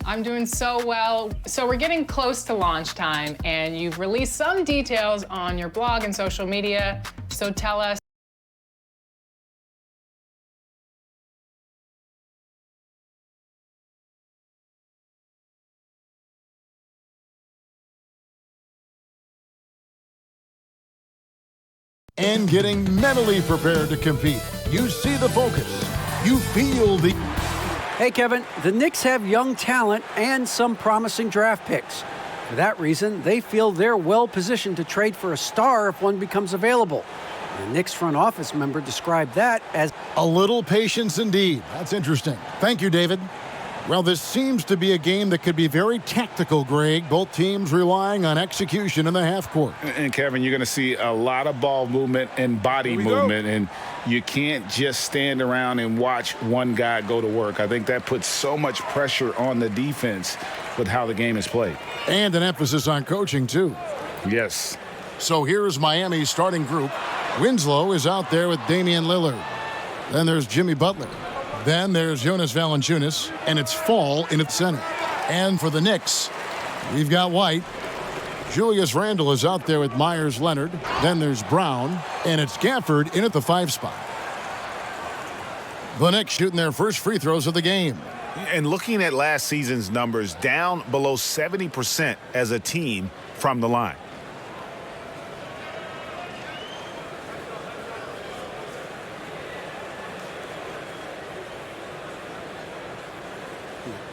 I'm doing so well. So we're getting close to launch time, and you've released some details on your blog and social media. So tell us. And getting mentally prepared to compete. You see the focus. You feel the... Hey, Kevin, the Knicks have young talent and some promising draft picks. For that reason, they feel they're well positioned to trade for a star if one becomes available. The Knicks front office member described that as a little patience indeed. That's interesting. Thank you, David. Well, this seems to be a game that could be very tactical, Greg. Both teams relying on execution in the half court. And Kevin, you're going to see a lot of ball movement and body movement, and you can't just stand around and watch one guy go to work. I think that puts so much pressure on the defense with how the game is played. And an emphasis on coaching, too. Yes. So here's Miami's starting group. Winslow is out there with Damian Lillard. Then there's Jimmy Butler. Then there's Jonas Valanciunas, and it's Fall in at center. And for the Knicks, we've got White. Julius Randle is out there with Myers Leonard. Then there's Brown, and it's Gafford in at the 5 spot. The Knicks shooting their first free throws of the game. And looking at last season's numbers, down below 70% as a team from the line.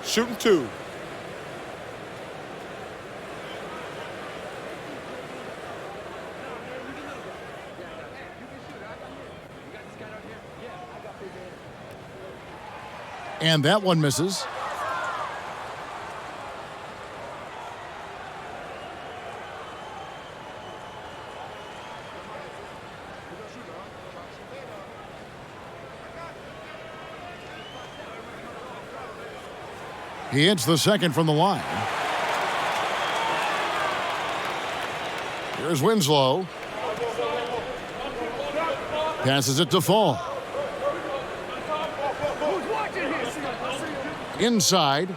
Shooting 2. And that one misses. He hits the second from the line. Here's Winslow. Passes it to Fall. Inside.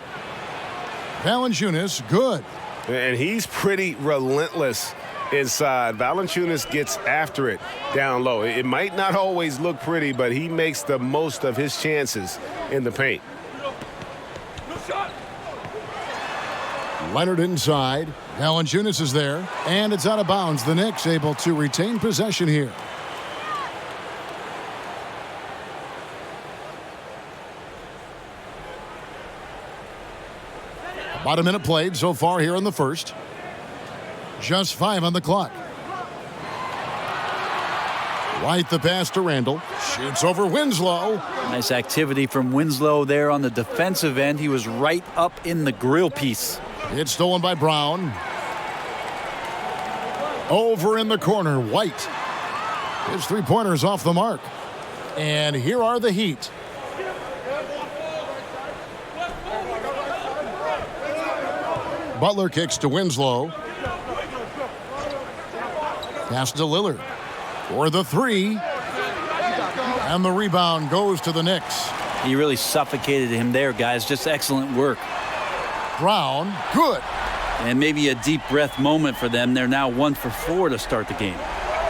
Valanciunas, good. And he's pretty relentless inside. Valanciunas gets after it down low. It might not always look pretty, but he makes the most of his chances in the paint. Leonard inside. Valanciunas is there. And it's out of bounds. The Knicks able to retain possession here. About a minute played so far here in the first. Just 5 on the clock. White the pass to Randle. Shoots over Winslow. Nice activity from Winslow there on the defensive end. He was right up in the grill piece. It's stolen by Brown. Over in the corner, White. His 3-pointers off the mark. And here are the Heat. Butler kicks to Winslow. Pass to Lillard. For the 3. And the rebound goes to the Knicks. He really suffocated him there, guys. Just excellent work. Brown, good. And maybe a deep breath moment for them. They're now 1 for 4 to start the game.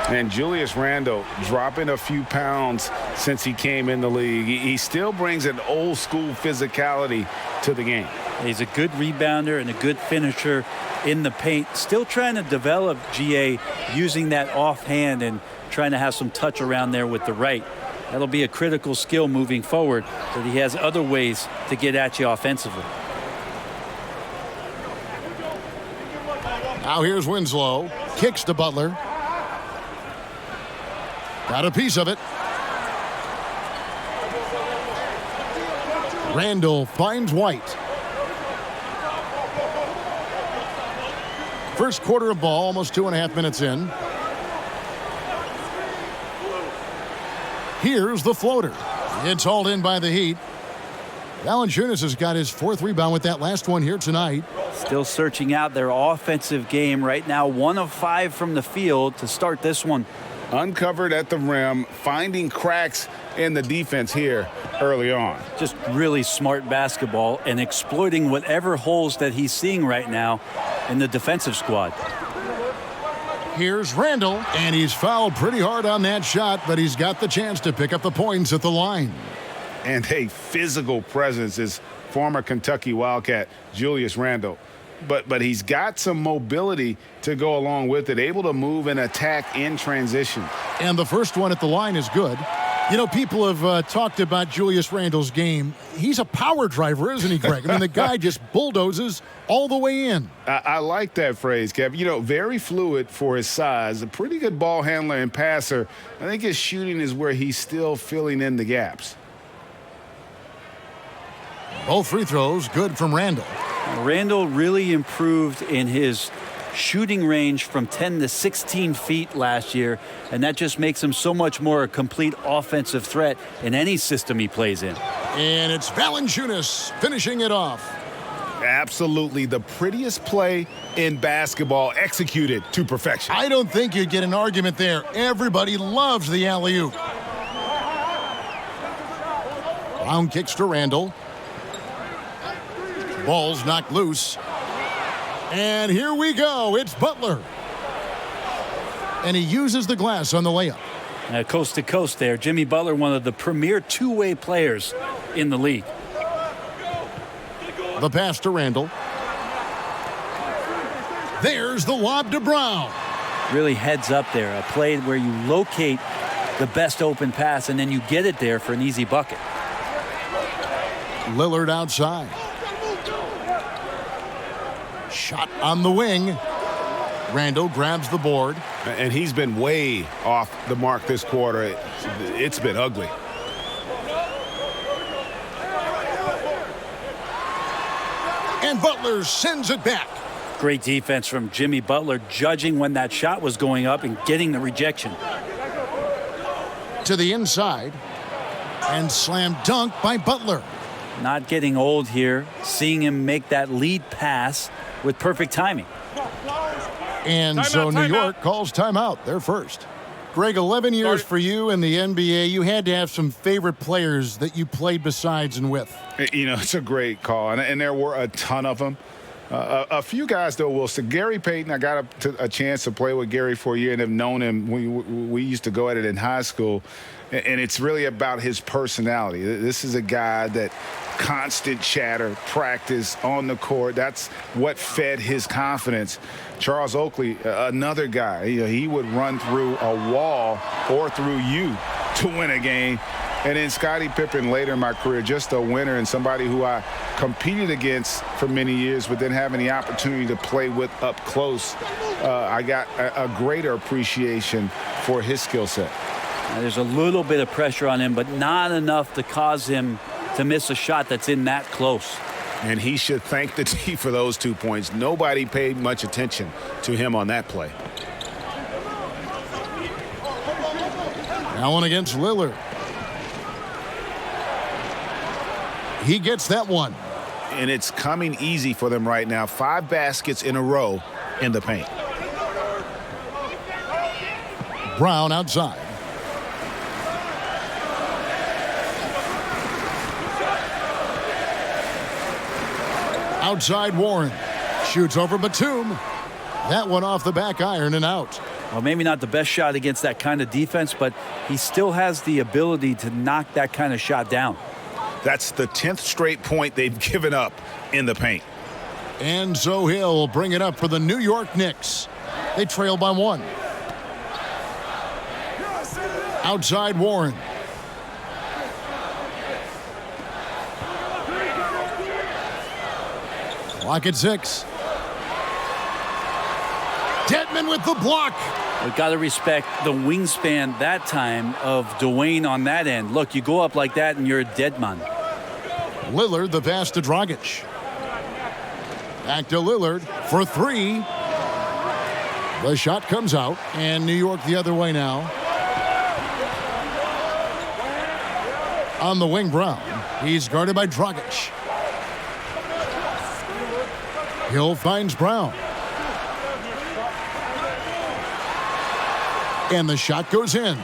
And Julius Randle dropping a few pounds since he came in the league. He still brings an old school physicality to the game. He's a good rebounder and a good finisher in the paint. Still trying to develop GA using that offhand and trying to have some touch around there with the right. That'll be a critical skill moving forward, that he has other ways to get at you offensively. Now here's Winslow. Kicks to Butler. Got a piece of it. Randle finds White. First quarter of ball, almost 2.5 minutes in. Here's the floater. It's hauled in by the Heat. Valanciunas has got his 4th rebound with that last one here tonight. Still searching out their offensive game right now. 1 of 5 from the field to start this one. uncovered at the rim, finding cracks in the defense here early on. Just really smart basketball and exploiting whatever holes that he's seeing right now in the defensive squad. Here's Randall, and he's fouled pretty hard on that shot, but he's got the chance to pick up the points at the line. And a physical presence is former Kentucky Wildcat Julius Randle. But he's got some mobility to go along with it, able to move and attack in transition. And the first one at the line is good. You know, people have talked about Julius Randle's game. He's a power driver, isn't he, Greg? I mean, the guy just bulldozes all the way in. I like that phrase, Kev. You know, very fluid for his size, a pretty good ball handler and passer. I think his shooting is where he's still filling in the gaps. Both free throws good from Randle. Randle really improved in his shooting range from 10 to 16 feet last year, and that just makes him so much more a complete offensive threat in any system he plays in. And it's Valanciunas finishing it off. Absolutely the prettiest play in basketball, executed to perfection. I don't think you'd get an argument there. Everybody loves the alley-oop. Brown kicks to Randle. Ball's knocked loose. And here we go. It's Butler. And he uses the glass on the layup. Coast to coast there. Jimmy Butler, one of the premier two-way players in the league. The pass to Randle. There's the lob to Brown. Really heads up there. A play where you locate the best open pass and then you get it there for an easy bucket. Lillard outside. Shot on the wing. Randle grabs the board. And he's been way off the mark this quarter. It's been ugly. And Butler sends it back. Great defense from Jimmy Butler, judging when that shot was going up and getting the rejection. To the inside. And slam dunk by Butler. Not getting old here. Seeing him make that lead pass with perfect timing. And so New York calls timeout. They're first. Greg, 11 years for you in the NBA. You had to have some favorite players that you played besides and with. You know, it's a great call, and there were a ton of them. A few guys, though, will say Gary Payton. I got a chance to play with Gary for a year and have known him. We used to go at it in high school, and it's really about his personality. This is a guy that constant chatter, practice on the court. That's what fed his confidence. Charles Oakley, another guy, he would run through a wall or through you to win a game. And then Scottie Pippen later in my career, just a winner and somebody who I competed against for many years, but then having the opportunity to play with up close, I got a greater appreciation for his skill set. There's a little bit of pressure on him, but not enough to cause him to miss a shot that's in that close. And he should thank the team for those 2 points. Nobody paid much attention to him on that play. Allen against Lillard. He gets that one. And it's coming easy for them right now. 5 baskets in a row in the paint. Brown outside. Outside Warren. Shoots over Batum. That one off the back iron and out. Well, maybe not the best shot against that kind of defense, but he still has the ability to knock that kind of shot down. That's the 10th straight point they've given up in the paint. And so he'll bring it up for the New York Knicks. They trail by 1. Outside Warren. Clock at 6. Dedmon with the block. We've got to respect the wingspan that time of Dwayne on that end. Look, you go up like that and you're a dead man. Lillard the pass to Dragic. Back to Lillard for 3. The shot comes out, and New York the other way now. On the wing, Brown. He's guarded by Dragic. Hill finds Brown. And the shot goes in.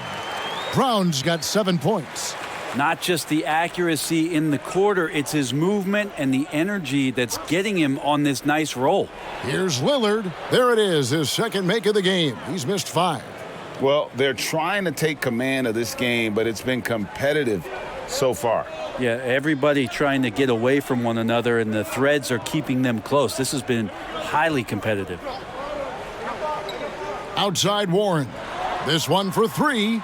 Brown's got 7 points. Not just the accuracy in the quarter, it's his movement and the energy that's getting him on this nice roll. Here's Lillard. There it is, his second make of the game. He's missed 5. Well, they're trying to take command of this game, but it's been competitive so far. Yeah, everybody trying to get away from one another, and the threads are keeping them close. This has been highly competitive. Outside Warren. This one for 3.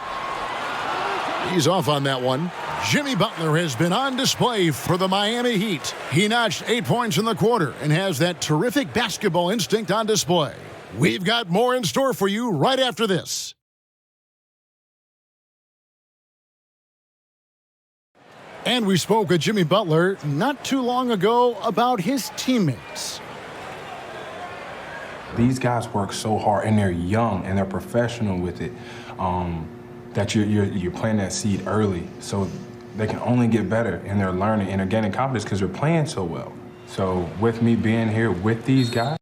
He's off on that one. Jimmy Butler has been on display for the Miami Heat. He notched 8 points in the quarter and has that terrific basketball instinct on display. We've got more in store for you right after this. And we spoke with Jimmy Butler not too long ago about his teammates. These guys work so hard, and they're young, and they're professional with it, that you're planting that seed early, so they can only get better, and they're learning, and they're gaining confidence because they're playing so well. So with me being here with these guys.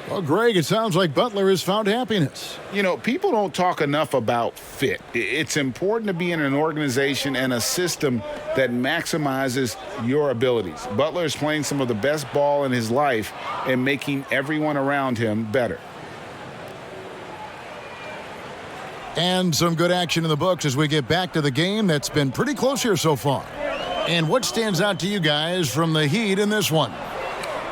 Well, Greg, it sounds like Butler has found happiness. You know, people don't talk enough about fit. It's important to be in an organization and a system that maximizes your abilities. Butler is playing some of the best ball in his life and making everyone around him better. And some good action in the books as we get back to the game that's been pretty close here so far. And what stands out to you guys from the Heat in this one?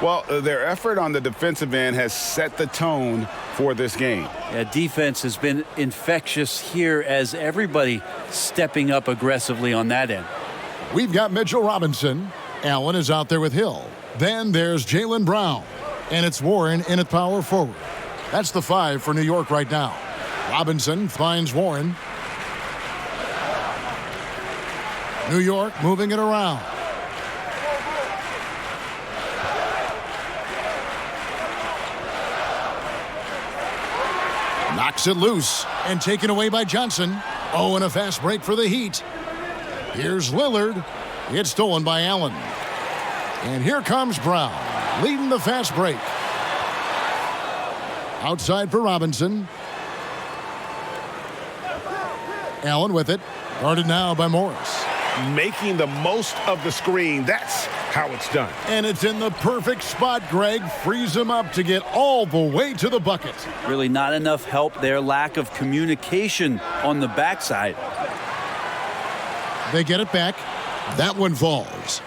Well, their effort on the defensive end has set the tone for this game. Yeah, defense has been infectious here as everybody stepping up aggressively on that end. We've got Mitchell Robinson. Allen is out there with Hill. Then there's Jaylen Brown. And it's Warren in at power forward. That's the 5 for New York right now. Robinson finds Warren. New York moving it around. Knocks it loose and taken away by Johnson. Oh, and a fast break for the Heat. Here's Lillard. It's stolen by Allen. And here comes Brown, leading the fast break. Outside for Robinson. Allen with it. Guarded now by Morris. Making the most of the screen. That's how it's done. And it's in the perfect spot, Greg. Frees him up to get all the way to the bucket. Really not enough help there. Lack of communication on the backside. They get it back. That one falls.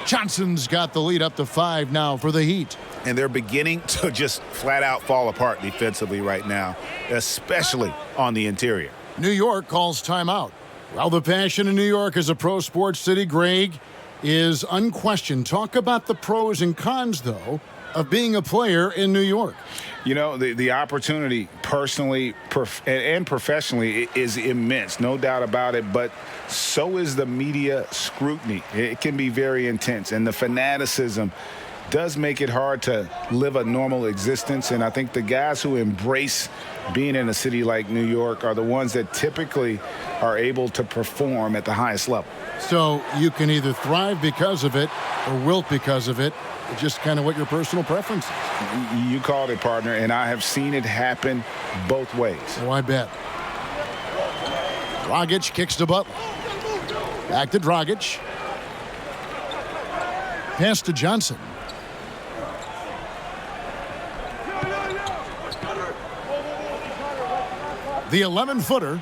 Johnson's got the lead up to 5 now for the Heat. And they're beginning to just flat out fall apart defensively right now, especially on the interior. New York calls timeout. Well, the passion in New York as a pro sports city, Greg, is unquestioned. Talk about the pros and cons, though, of being a player in New York. You know, the opportunity personally and professionally is immense, no doubt about it, but so is the media scrutiny. It can be very intense, and the fanaticism does make it hard to live a normal existence, and I think the guys who embrace being in a city like New York are the ones that typically are able to perform at the highest level. So you can either thrive because of it or wilt because of it. It's just kind of what your personal preference is. You called it, partner, and I have seen it happen both ways. Oh, I bet. Dragic kicks to Butler. Back to Dragic. Pass to Johnson. The 11-footer.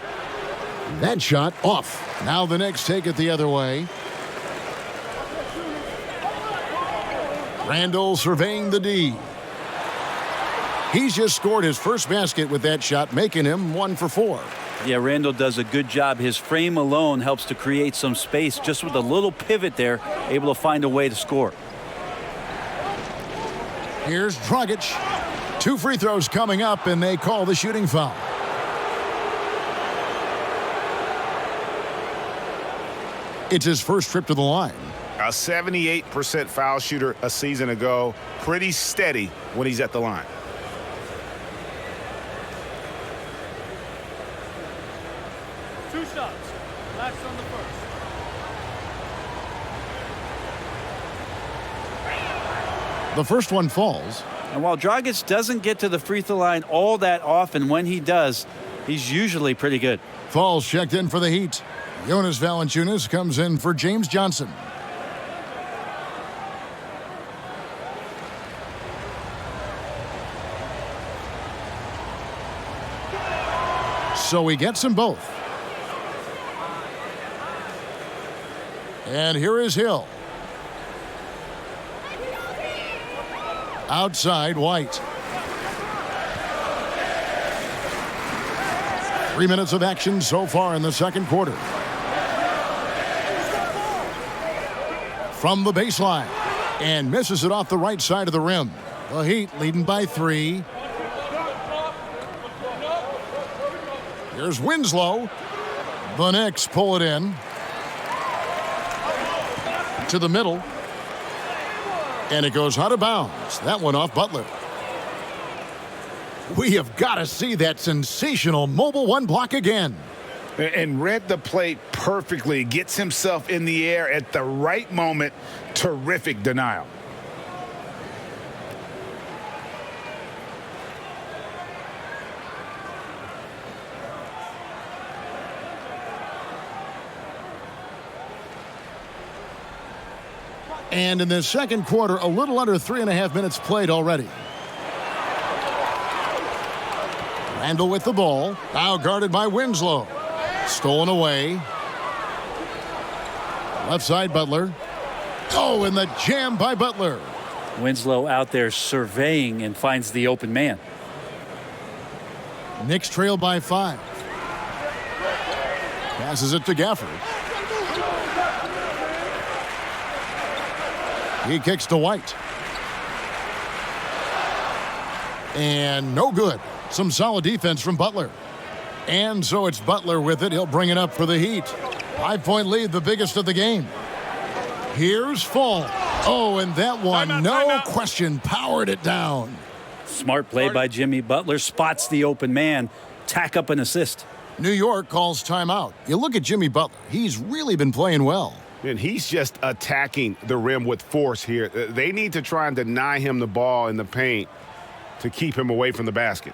That shot off. Now the Knicks take it the other way. Randall surveying the D. He's just scored his first basket with that shot, making him 1 for 4. Yeah, Randall does a good job. His frame alone helps to create some space. Just with a little pivot there, able to find a way to score. Here's Dragic. 2 free throws coming up, and they call the shooting foul. It's his first trip to the line. A 78% foul shooter a season ago. Pretty steady when he's at the line. Two shots. Last on the first. The first one falls. And while Dragic doesn't get to the free throw line all that often, when he does, He's usually pretty good. Falls checked in for the Heat. Jonas Valanciunas comes in for James Johnson. So he gets them both. And here is Hill. Outside, White. 3 minutes of action so far in the second quarter. From the baseline. And misses it off the right side of the rim. The Heat leading by 3. Here's Winslow. The Knicks pull it in. To the middle. And it goes out of bounds. That one off Butler. We have got to see that sensational mobile one block again. And read the play perfectly. Gets himself in the air at the right moment. Terrific denial. And in the second quarter, a little under 3.5 minutes played already. Randall with the ball. Now guarded by Winslow. Stolen away. Left side, Butler. Oh, and the jam by Butler. Winslow out there surveying and finds the open man. Knicks trail by 5. Passes it to Gafford. He kicks to White. And no good. Some solid defense from Butler. And so it's Butler with it. He'll bring it up for the Heat. 5-point lead, the biggest of the game. Here's Fall. Oh, and that one, no question, powered it down. Smart play by Jimmy Butler. Spots the open man. Tack up an assist. New York calls timeout. You look at Jimmy Butler. He's really been playing well. And he's just attacking the rim with force here. They need to try and deny him the ball in the paint to keep him away from the basket.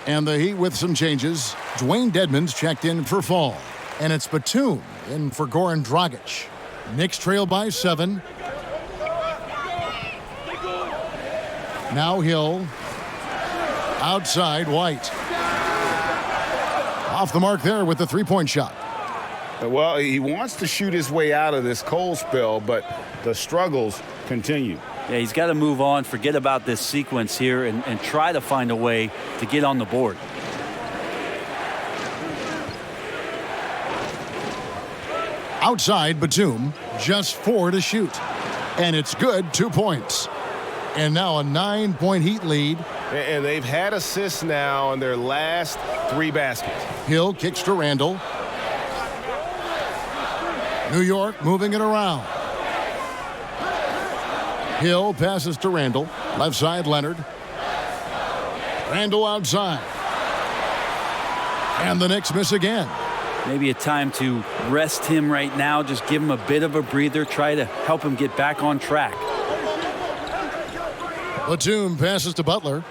And the Heat with some changes. Dwayne Dedmon's checked in for Fall. And it's Batum in for Goran Dragic. Knicks trail by 7. Now Hill. Outside, White. Off the mark there with the three-point shot. Well, he wants to shoot his way out of this cold spell, but the struggles continue. Yeah, he's got to move on, forget about this sequence here, and try to find a way to get on the board. Outside, Batum, just 4 to shoot. And it's good, 2 points. And now a 9-point Heat lead. And they've had assists now in their last 3 baskets. Hill kicks to Randall. New York moving it around. Hill passes to Randall. Left side, Leonard. Randall outside. And the Knicks miss again. Maybe a time to rest him right now. Just give him a bit of a breather. Try to help him get back on track. Batum passes to Butler.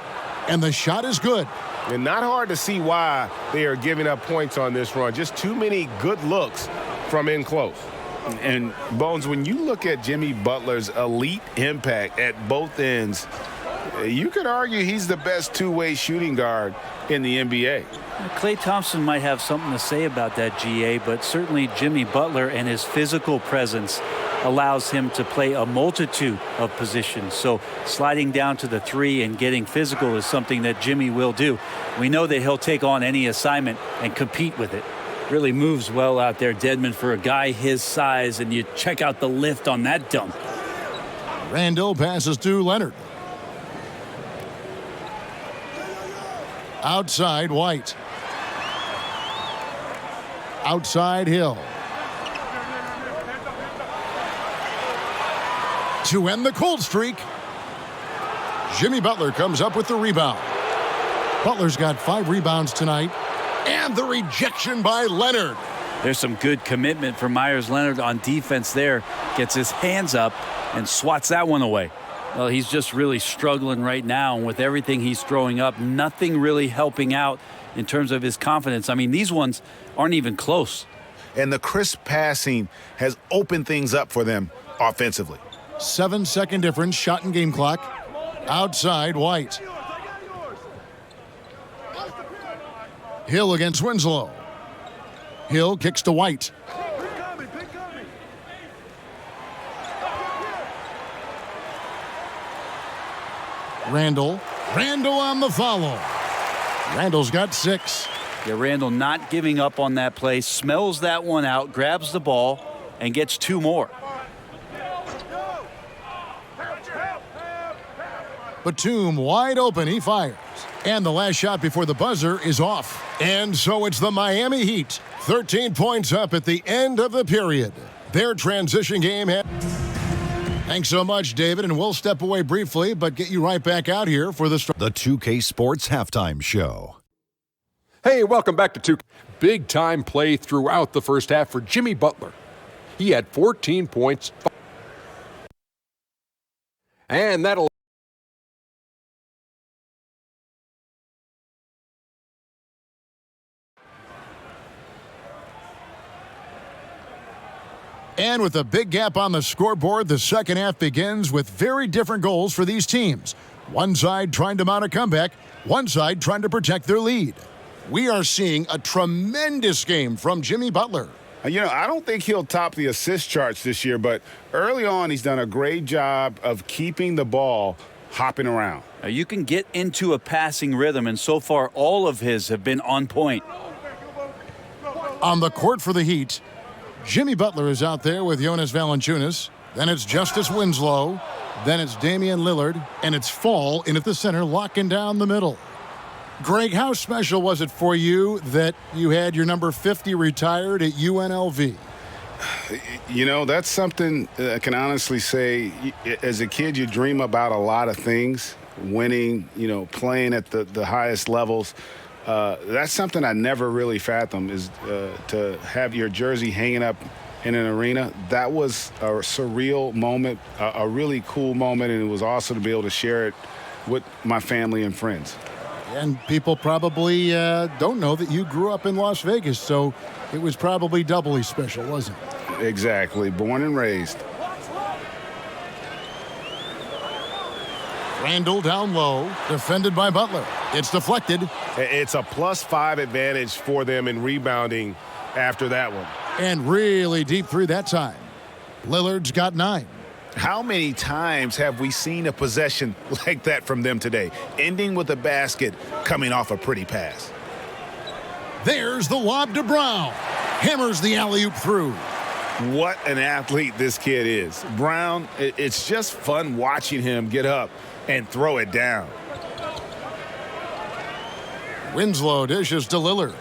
And the shot is good. And not hard to see why they are giving up points on this run. Just too many good looks from in close. And, Bones, when you look at Jimmy Butler's elite impact at both ends, you could argue he's the best two-way shooting guard in the NBA. Klay Thompson might have something to say about that, GA, but certainly Jimmy Butler and his physical presence allows him to play a multitude of positions. So sliding down to the 3 and getting physical is something that Jimmy will do. We know that he'll take on any assignment and compete with it. Really moves well out there, Dedmon, for a guy his size, and you check out the lift on that dunk. Randall passes to Leonard. Outside White. Outside Hill. To end the cold streak, Jimmy Butler comes up with the rebound. Butler's got 5 rebounds tonight. And the rejection by Leonard. There's some good commitment from Myers Leonard on defense there. Gets his hands up and swats that one away. Well, he's just really struggling right now. And with everything he's throwing up, nothing really helping out in terms of his confidence. I mean, these ones aren't even close. And the crisp passing has opened things up for them offensively. 7-second difference, shot and game clock. Outside White. Hill against Winslow. Hill kicks to White. Randall on the follow. Randall's got 6. Yeah, Randall not giving up on that play, smells that one out, grabs the ball, and gets 2 more. Batum wide open, he fires. And the last shot before the buzzer is off. And so it's the Miami Heat. 13 points up at the end of the period. Their transition game. Thanks so much, David, and we'll step away briefly, but get you right back out here for the 2K Sports Halftime Show. Hey, welcome back to 2K. Big-time play throughout the first half for Jimmy Butler. He had 14 points. And that'll And with a big gap on the scoreboard, the second half begins with very different goals for these teams. One side trying to mount a comeback, one side trying to protect their lead. We are seeing a tremendous game from Jimmy Butler. You know, I don't think he'll top the assist charts this year, but early on he's done a great job of keeping the ball hopping around. Now, you can get into a passing rhythm, and so far all of his have been on point. On the court for the Heat, Jimmy Butler is out there with Jonas Valanciunas. Then it's Justice Winslow. Then it's Damian Lillard. And it's Fall in at the center, locking down the middle. Greg, how special was it for you that you had your number 50 retired at UNLV? You know, that's something I can honestly say. As a kid, you dream about a lot of things. Winning, you know, playing at the highest levels. That's something I never really fathomed, is to have your jersey hanging up in an arena. That was a surreal moment, a really cool moment, and it was awesome to be able to share it with my family and friends. And people probably don't know that you grew up in Las Vegas, so it was probably doubly special, wasn't it? Exactly. Born and raised. Randall down low, defended by Butler. It's deflected. It's a +5 advantage for them in rebounding after that one. And really deep through that time. Lillard's got 9. How many times have we seen a possession like that from them today, ending with a basket coming off a pretty pass? There's the lob to Brown. Hammers the alley-oop through. What an athlete this kid is. Brown, it's just fun watching him get up and throw it down. Winslow dishes to Lillard.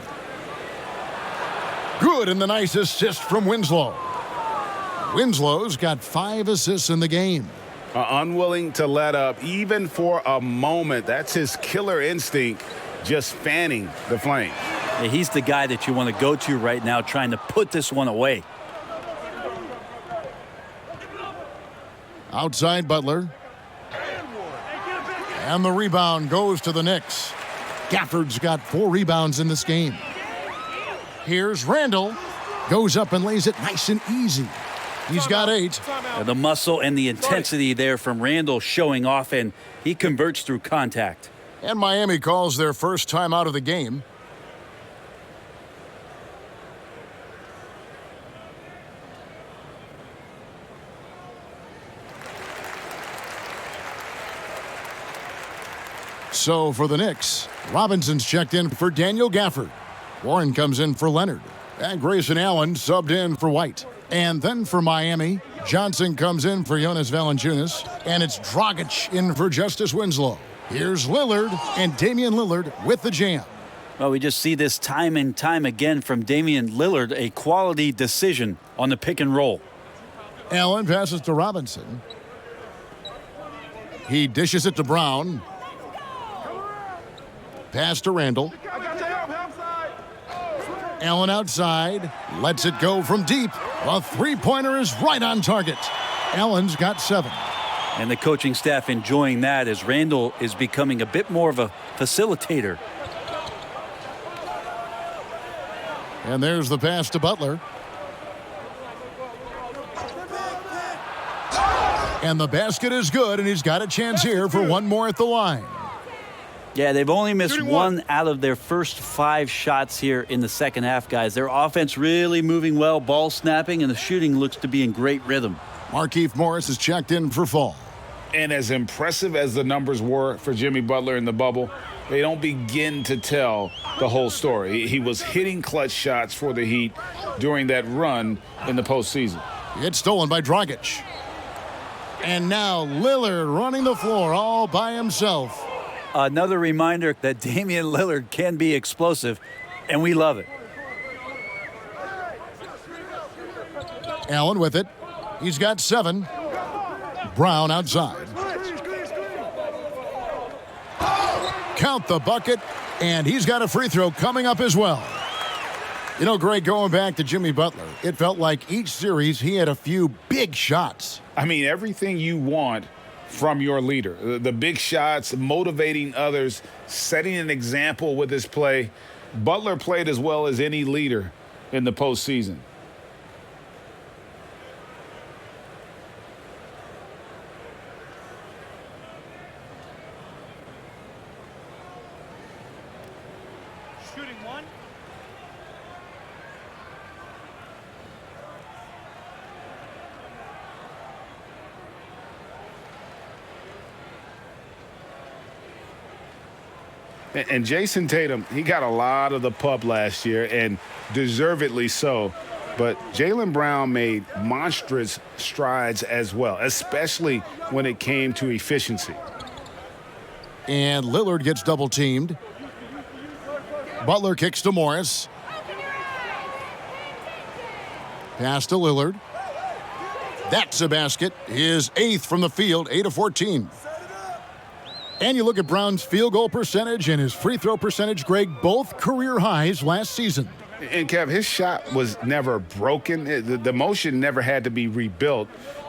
Good, and the nice assist from Winslow. Winslow's got 5 assists in the game. Unwilling to let up, even for a moment. That's his killer instinct, just fanning the flame. Yeah, he's the guy that you want to go to right now, trying to put this one away. Outside Butler. And the rebound goes to the Knicks. Gafford's got 4 rebounds in this game. Here's Randall. Goes up and lays it nice and easy. He's got 8. The muscle and the intensity there from Randall showing off, and he converts through contact. And Miami calls their first time out of the game. So for the Knicks, Robinson's checked in for Daniel Gafford. Warren comes in for Leonard. And Grayson Allen subbed in for White. And then for Miami, Johnson comes in for Jonas Valanciunas. And it's Dragic in for Justice Winslow. Here's Lillard, and Damian Lillard with the jam. Well, we just see this time and time again from Damian Lillard, a quality decision on the pick and roll. Allen passes to Robinson. He dishes it to Brown. Pass to Randall. Allen outside. Lets it go from deep. A three-pointer is right on target. Allen's got 7. And the coaching staff enjoying that as Randall is becoming a bit more of a facilitator. And there's the pass to Butler. And the basket is good, and he's got a chance here for one more at the line. Yeah, they've only missed one out of their first 5 shots here in the second half, guys. Their offense really moving well, ball snapping, and the shooting looks to be in great rhythm. Markieff Morris is checked in for Fall. And as impressive as the numbers were for Jimmy Butler in the bubble, they don't begin to tell the whole story. He was hitting clutch shots for the Heat during that run in the postseason. It's stolen by Dragic. And now Lillard running the floor all by himself. Another reminder that Damian Lillard can be explosive, and we love it. Allen with it. He's got 7. Brown outside. Count the bucket, and he's got a free throw coming up as well. You know, Greg, going back to Jimmy Butler, it felt like each series he had a few big shots. I mean, everything you want from your leader. The big shots, motivating others, setting an example with his play. Butler played as well as any leader in the postseason. Shooting 1. And Jason Tatum, he got a lot of the pub last year, and deservedly so. But Jaylen Brown made monstrous strides as well, especially when it came to efficiency. And Lillard gets double teamed. Butler kicks to Morris. Pass to Lillard. That's a basket. His 8th from the field, 8 of 14. And you look at Brown's field goal percentage and his free throw percentage, Greg, both career highs last season. And, Kev, his shot was never broken. The motion never had to be rebuilt.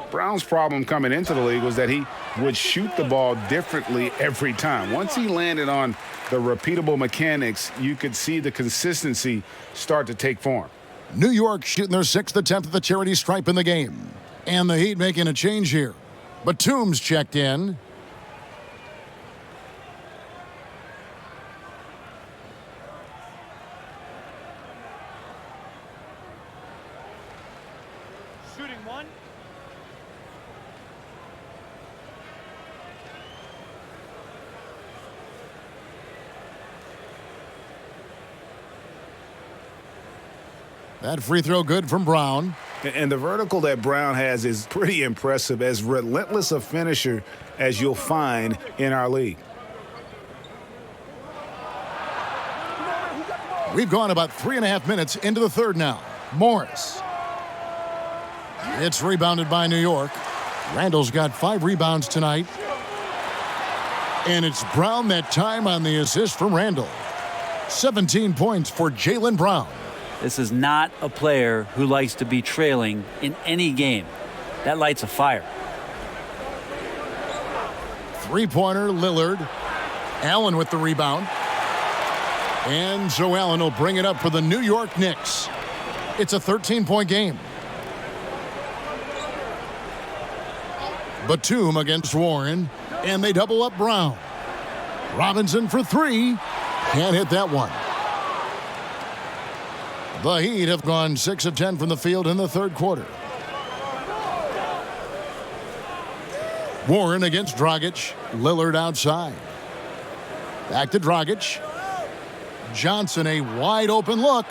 Brown's problem coming into the league was that he would shoot the ball differently every time. Once he landed on the repeatable mechanics, you could see the consistency start to take form. New York shooting their 6th attempt at the charity stripe in the game. And the Heat making a change here. Batum's checked in. Shooting 1. That free throw good from Brown. And the vertical that Brown has is pretty impressive, as relentless a finisher as you'll find in our league. We've gone about 3.5 minutes into the third now. Morris. It's rebounded by New York. Randall's got 5 rebounds tonight. And it's Brown that time on the assist from Randall. 17 points for Jaylen Brown. This is not a player who likes to be trailing in any game. That lights a fire. Three-pointer, Lillard. Allen with the rebound. And so Allen will bring it up for the New York Knicks. It's a 13-point game. Batum against Warren. And they double up Brown. Robinson for 3. Can't hit that one. The Heat have gone 6 of 10 from the field in the third quarter. Warren against Dragic. Lillard outside. Back to Dragic. Johnson, a wide open look.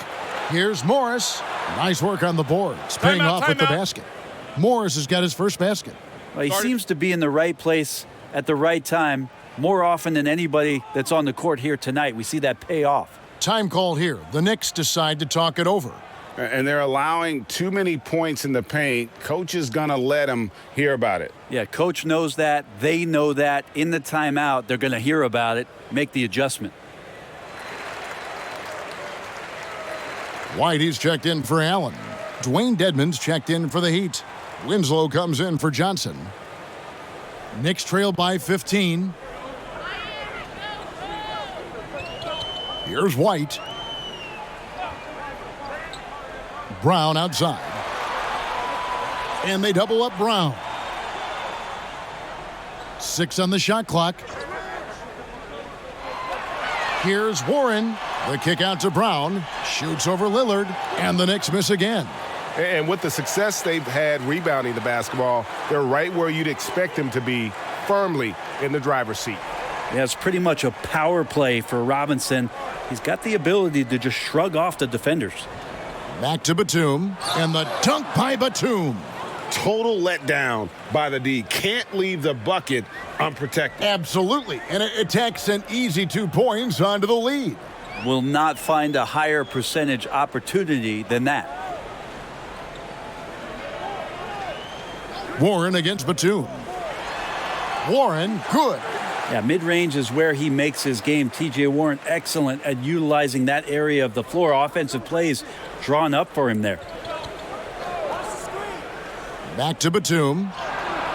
Here's Morris. Nice work on the boards. Paying off with the basket. Morris has got his first basket. Well, he seems to be in the right place at the right time more often than anybody that's on the court here tonight. We see that pay off. Time call here. The Knicks decide to talk it over. And they're allowing too many points in the paint. Coach is going to let them hear about it. Yeah, coach knows that. They know that. In the timeout, they're going to hear about it, make the adjustment. White, he's checked in for Allen. Dwayne Dedmon's checked in for the Heat. Winslow comes in for Johnson. Knicks trail by 15. Here's White. Brown outside. And they double up Brown. 6 on the shot clock. Here's Warren. The kick out to Brown. Shoots over Lillard. And the Knicks miss again. And with the success they've had rebounding the basketball, they're right where you'd expect them to be, firmly in the driver's seat. Yeah, it's pretty much a power play for Robinson. He's got the ability to just shrug off the defenders. Back to Batum. And the dunk by Batum. Total letdown by the D. Can't leave the bucket unprotected. Absolutely. And it takes an easy 2 points onto the lead. Will not find a higher percentage opportunity than that. Warren against Batum. Warren, good. Yeah, mid-range is where he makes his game. T.J. Warren, excellent at utilizing that area of the floor. Offensive plays drawn up for him there. Back to Batum.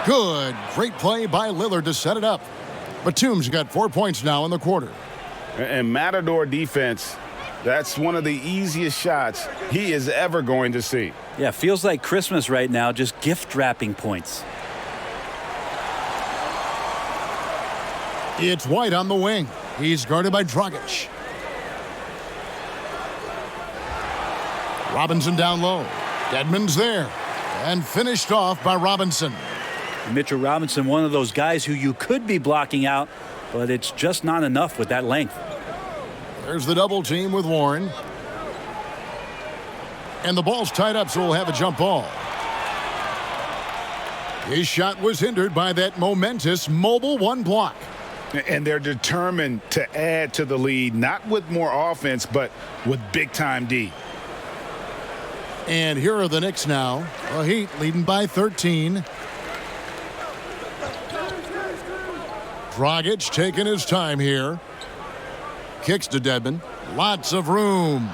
Good. Great play by Lillard to set it up. Batum's got 4 points now in the quarter. And Matador defense, that's one of the easiest shots he is ever going to see. Yeah, feels like Christmas right now, just gift wrapping points. It's White on the wing. He's guarded by Dragic. Robinson down low. Dedmon's there. And finished off by Robinson. Mitchell Robinson, one of those guys who you could be blocking out, but it's just not enough with that length. There's the double team with Warren. And the ball's tied up, so we'll have a jump ball. His shot was hindered by that momentous mobile 1 block. And they're determined to add to the lead, not with more offense, but with big-time D. And here are the Knicks now. The Heat leading by 13. Dragic taking his time here. Kicks to Dedmon. Lots of room.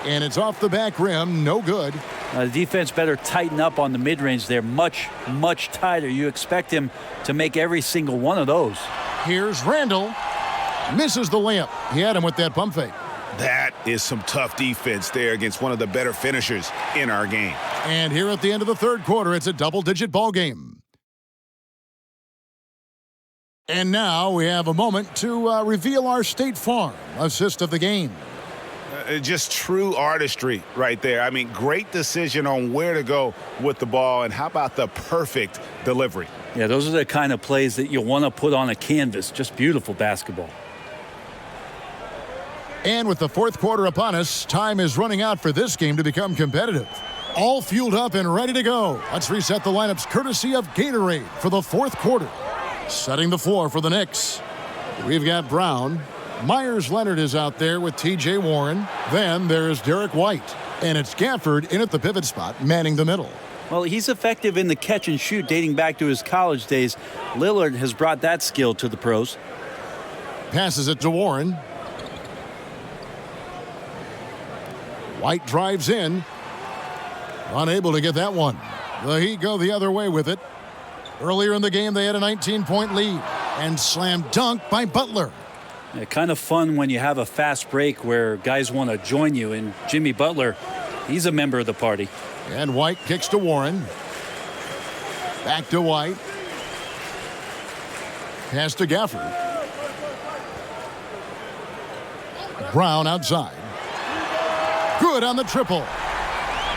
And it's off the back rim. No good. The defense better tighten up on the mid-range there. Much, much tighter. You expect him to make every single one of those. Here's Randall. Misses the layup. He had him with that pump fake. That is some tough defense there against one of the better finishers in our game. And here at the end of the third quarter, it's a double-digit ball game. And now we have a moment to reveal our State Farm assist of the game. Just true artistry right there. I mean, great decision on where to go with the ball, and how about the perfect delivery? Yeah, those are the kind of plays that you want to put on a canvas. Just beautiful basketball. And with the fourth quarter upon us, time is running out for this game to become competitive. All fueled up and ready to go. Let's reset the lineups courtesy of Gatorade for the fourth quarter. Setting the floor for the Knicks. We've got Brown. Myers Leonard is out there with T.J. Warren. Then there's Derek White. And it's Gafford in at the pivot spot, manning the middle. Well, he's effective in the catch and shoot dating back to his college days. Lillard has brought that skill to the pros. Passes it to Warren. White drives in. Unable to get that one. The Heat go the other way with it. Earlier in the game, they had a 19-point lead. And slam dunk by Butler. Yeah, kind of fun when you have a fast break where guys want to join you. And Jimmy Butler, he's a member of the party. And White kicks to Warren. Back to White. Pass to Gafford. Brown outside. Good on the triple.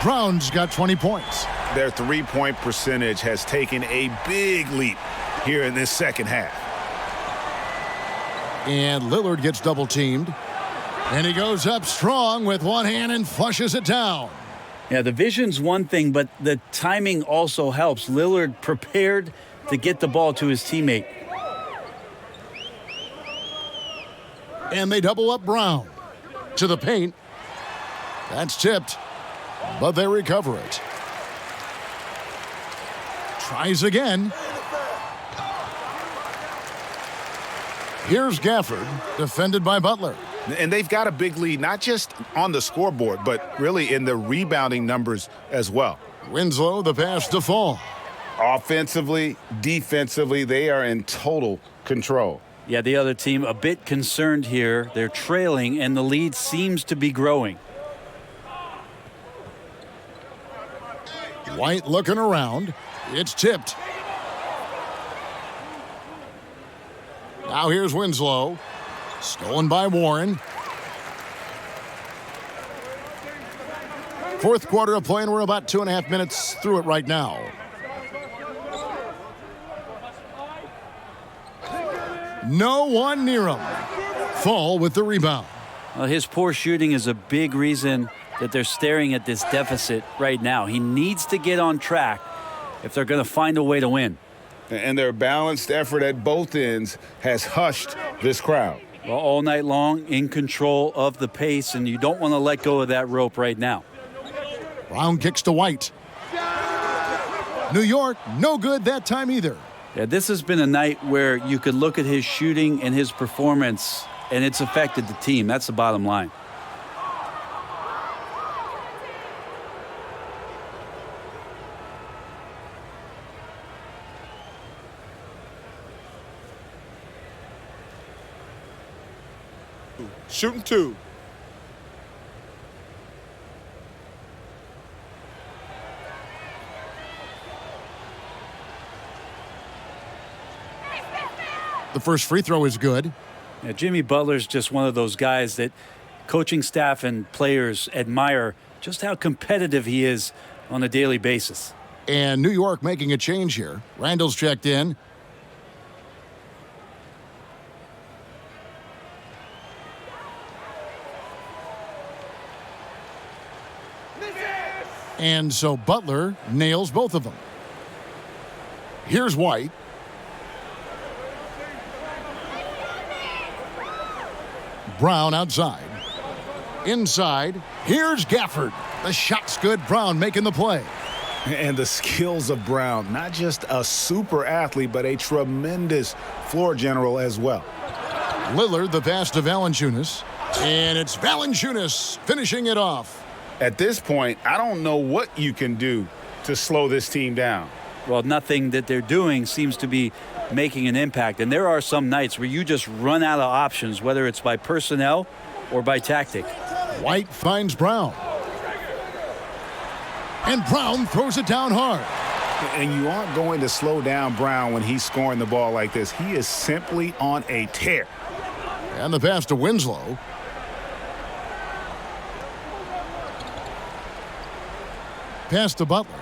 Brown's got 20 points. Their three-point percentage has taken a big leap here in this second half. And Lillard gets double teamed. And he goes up strong with one hand and flushes it down. Yeah, the vision's one thing, but the timing also helps. Lillard prepared to get the ball to his teammate. And they double up Brown. To the paint. That's tipped, but they recover it. Tries again. Here's Gafford, defended by Butler. And they've got a big lead, not just on the scoreboard, but really in the rebounding numbers as well. Winslow, the pass to Fall. Offensively, defensively, they are in total control. Yeah, the other team a bit concerned here. They're trailing, and the lead seems to be growing. White looking around. It's tipped. Now here's Winslow. Stolen by Warren. Fourth quarter of play, and we're about 2.5 minutes through it right now. No one near him. Fall with the rebound. Well, his poor shooting is a big reason that they're staring at this deficit right now. He needs to get on track if they're going to find a way to win. And their balanced effort at both ends has hushed this crowd. Well, all night long, in control of the pace, and you don't want to let go of that rope right now. Brown kicks to White. New York, no good that time either. Yeah, this has been a night where you could look at his shooting and his performance, and it's affected the team. That's the bottom line. Shooting two. The first free throw is good. Yeah, Jimmy Butler's just one of those guys that coaching staff and players admire just how competitive he is on a daily basis. And New York making a change here. Randall's checked in. And so Butler nails both of them. Here's White. Brown outside. Inside. Here's Gafford. The shot's good. Brown making the play. And the skills of Brown, not just a super athlete, but a tremendous floor general as well. Lillard, the pass to Valanciunas. And it's Valanciunas finishing it off. At this point, I don't know what you can do to slow this team down. Well, nothing that they're doing seems to be making an impact. And there are some nights where you just run out of options, whether it's by personnel or by tactic. White finds Brown. And Brown throws it down hard. And you aren't going to slow down Brown when he's scoring the ball like this. He is simply on a tear. And the pass to Winslow. Pass to Butler.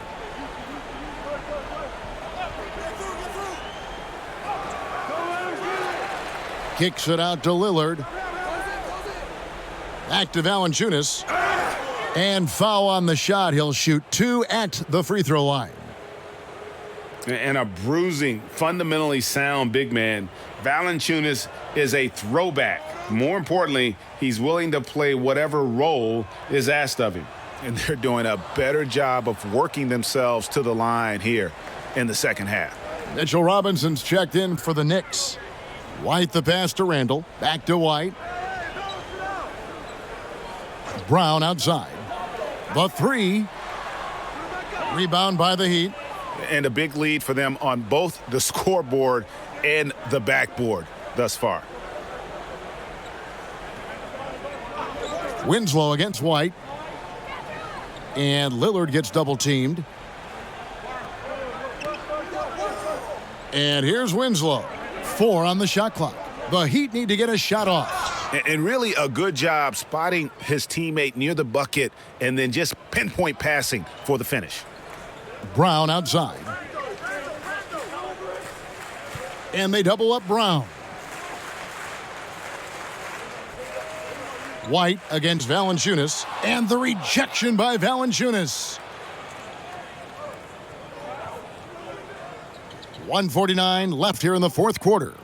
Kicks it out to Lillard. Back to Valanciunas. And foul on the shot. He'll shoot 2 at the free throw line. And a bruising, fundamentally sound big man. Valanciunas is a throwback. More importantly, he's willing to play whatever role is asked of him. And they're doing a better job of working themselves to the line here in the second half. Mitchell Robinson's checked in for the Knicks. White the pass to Randall. Back to White. Brown outside. The three. Rebound by the Heat. And a big lead for them on both the scoreboard and the backboard thus far. Winslow against White. And Lillard gets double teamed. And here's Winslow. 4 on the shot clock. The Heat need to get a shot off. And really a good job spotting his teammate near the bucket and then just pinpoint passing for the finish. Brown outside. And they double up Brown. White against Valanciunas, and the rejection by Valanciunas. 1:49 left here in the fourth quarter.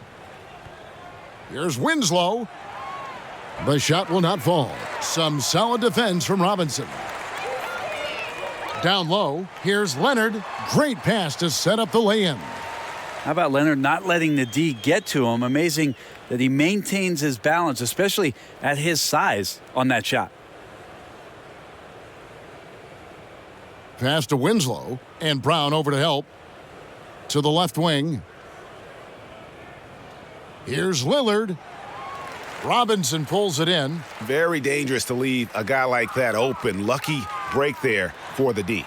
Here's Winslow. The shot will not fall. Some solid defense from Robinson. Down low, here's Leonard. Great pass to set up the lay-in. How about Leonard not letting the D get to him? Amazing that he maintains his balance, especially at his size on that shot. Pass to Winslow, and Brown over to help. To the left wing. Here's Lillard. Robinson pulls it in. Very dangerous to leave a guy like that open. Lucky break there for the D.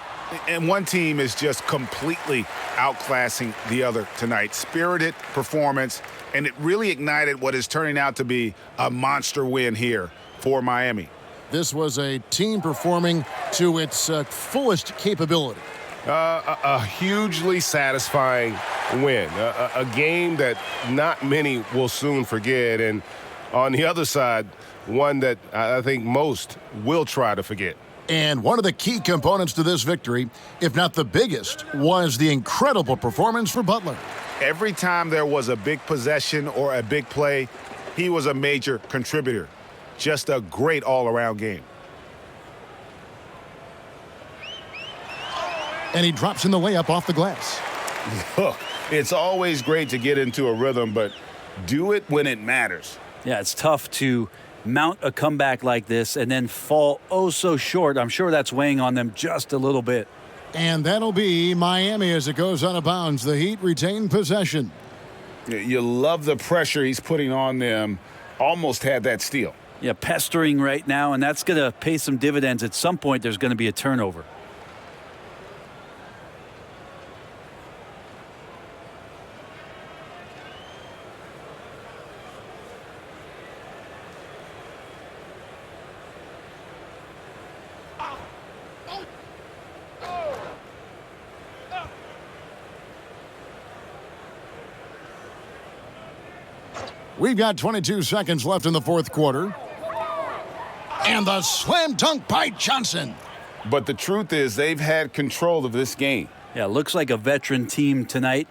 And one team is just completely outclassing the other tonight. Spirited performance, and it really ignited what is turning out to be a monster win here for Miami. This was a team performing to its fullest capability. A hugely satisfying win. A game that not many will soon forget. And on the other side, one that I think most will try to forget. And one of the key components to this victory, if not the biggest, was the incredible performance for Butler. Every time there was a big possession or a big play, he was a major contributor. Just a great all-around game. And he drops in the layup off the glass. Look, it's always great to get into a rhythm, but do it when it matters. Yeah, it's tough to mount a comeback like this and then fall oh so short. I'm sure that's weighing on them just a little bit. And that'll be Miami as it goes out of bounds. The Heat retain possession. You love the pressure he's putting on them. Almost had that steal. Yeah, pestering right now, and that's going to pay some dividends. At some point, there's going to be a turnover. We've got 22 seconds left in the fourth quarter. And the slam dunk by Johnson. But the truth is they've had control of this game. Yeah, looks like a veteran team tonight,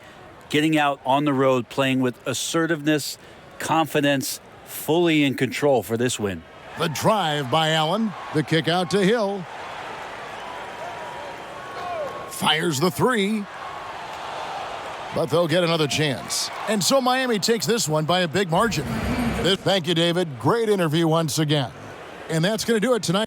getting out on the road, playing with assertiveness, confidence, fully in control for this win. The drive by Allen. The kick out to Hill. Fires the three. But they'll get another chance. And so Miami takes this one by a big margin. Thank you, David. Great interview once again. And that's going to do it tonight.